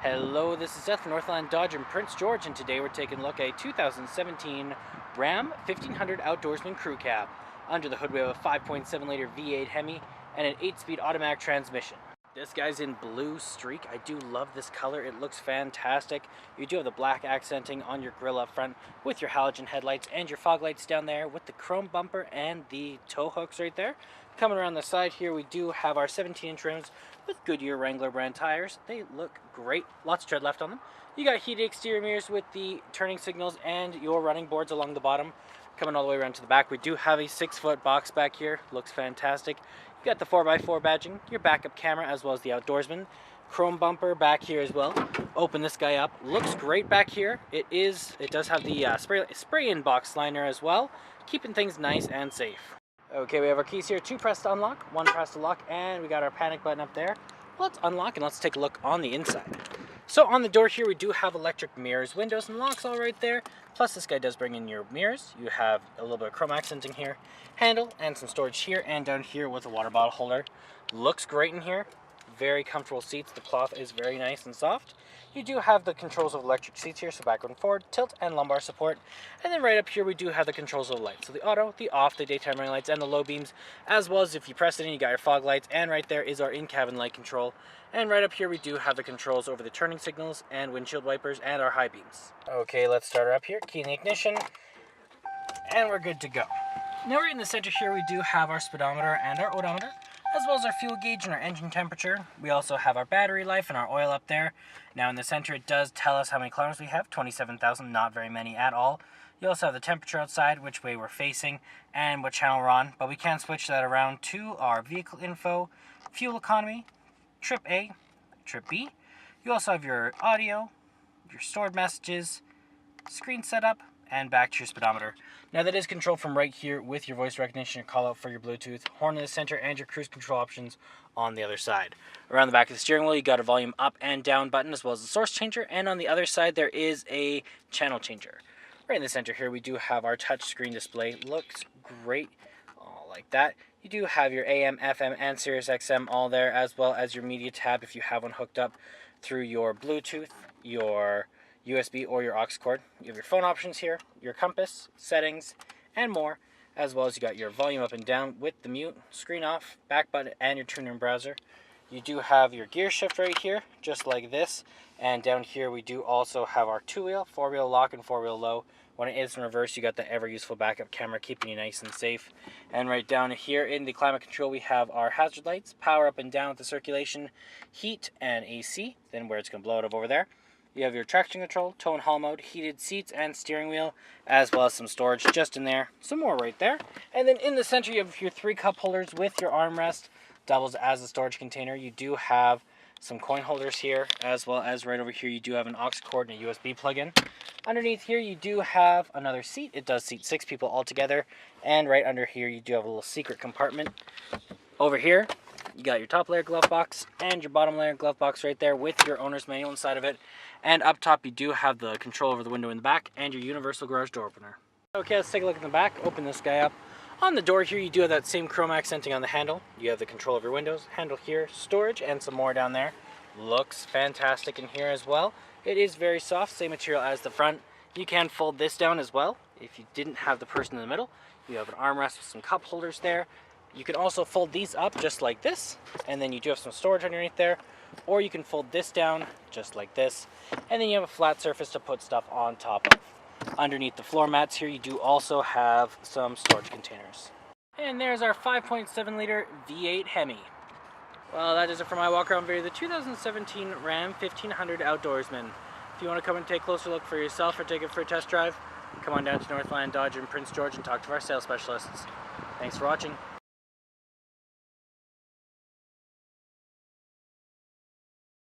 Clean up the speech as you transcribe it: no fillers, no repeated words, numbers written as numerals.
Hello, this is Seth from Northland Dodge in Prince George, and today we're taking a look at a 2017 Ram 1500 Outdoorsman Crew Cab. Under the hood we have a 5.7 liter V8 Hemi and an 8-speed automatic transmission. This guy's in blue streak. I do love this color. It looks fantastic. You do have the black accenting on your grille up front with your halogen headlights and your fog lights down there with the chrome bumper and the tow hooks right there. Coming around the side here, we do have our 17-inch rims with Goodyear Wrangler brand tires. They look great. Lots of tread left on them. You got heated exterior mirrors with the turning signals and your running boards along the bottom. Coming all the way around to the back, we do have a 6-foot box back here. Looks fantastic. You got the 4x4 badging, your backup camera, as well as the Outdoorsman. Chrome bumper back here as well. Open this guy up. Looks great back here. It does have the spray-in box liner as well, keeping things nice and safe. Okay, we have our keys here, 2 pressed to unlock, 1 pressed to lock, and we got our panic button up there. Let's unlock and let's take a look on the inside. So on the door here, we do have electric mirrors, windows, and locks all right there. Plus this guy does bring in your mirrors. You have a little bit of chrome accenting here, handle, and some storage here and down here with a water bottle holder. Looks great in here. Very comfortable seats. The cloth is very nice and soft. You do have the controls of electric seats here, so backward and forward, tilt and lumbar support. And then right up here we do have the controls of the lights. So the auto, the off, the daytime running lights, and the low beams, as well as if you press it in, you got your fog lights, and right there is our in-cabin light control. And right up here we do have the controls over the turning signals and windshield wipers and our high beams. Okay, let's start her up here. Key in the ignition, and we're good to go. Now we're in the center here, we do have our speedometer and our odometer, as well as our fuel gauge and our engine temperature. We also have our battery life and our oil up there. Now in the center it does tell us how many kilometers we have, 27,000, not very many at all. You also have the temperature outside, which way we're facing, and what channel we're on, but we can switch that around to our vehicle info, fuel economy, trip A, trip B. You also have your audio, your stored messages, screen setup, and back to your speedometer. Now that is controlled from right here with your voice recognition, call out for your Bluetooth, horn in the center, and your cruise control options on the other side. Around the back of the steering wheel, you got a volume up and down button, as well as a source changer, and on the other side there is a channel changer. Right in the center here, we do have our touch screen display. Looks great, all like that. You do have your AM, FM, and Sirius XM all there, as well as your media tab if you have one hooked up through your Bluetooth, your USB, or your aux cord. You have your phone options here, your compass, settings, and more, as well as you got your volume up and down with the mute, screen off, back button, and your tuner and browser. You do have your gear shift right here, just like this, and down here we do also have our 2-wheel, 4-wheel lock, and 4-wheel low. When it is in reverse, you got the ever useful backup camera keeping you nice and safe. And right down here in the climate control, we have our hazard lights, power up and down with the circulation, heat, and AC, then where it's going to blow it up over there. You have your traction control, tow and haul mode, heated seats and steering wheel, as well as some storage just in there. Some more right there. And then in the center, you have your 3 cup holders with your armrest, doubles as a storage container. You do have some coin holders here, as well as right over here, you do have an aux cord and a USB plug-in. Underneath here, you do have another seat. It does seat 6 people altogether. And right under here, you do have a little secret compartment. Over here, you got your top layer glove box and your bottom layer glove box right there with your owner's manual inside of it. And up top, you do have the control over the window in the back and your universal garage door opener. Okay, let's take a look in the back. Open this guy up. On the door here, you do have that same chrome accenting on the handle. You have the control of your windows, handle here, storage, and some more down there. Looks fantastic in here as well. It is very soft, same material as the front. You can fold this down as well. If you didn't have the person in the middle, you have an armrest with some cup holders there. You can also fold these up just like this, and then you do have some storage underneath there, or you can fold this down just like this, and then you have a flat surface to put stuff on top of. Underneath the floor mats here, you do also have some storage containers. And there's our 5.7 liter V8 Hemi. Well, that is it for my walk around video, the 2017 Ram 1500 Outdoorsman. If you want to come and take a closer look for yourself or take it for a test drive, come on down to Northland Dodge in Prince George and talk to our sales specialists. Thanks for watching.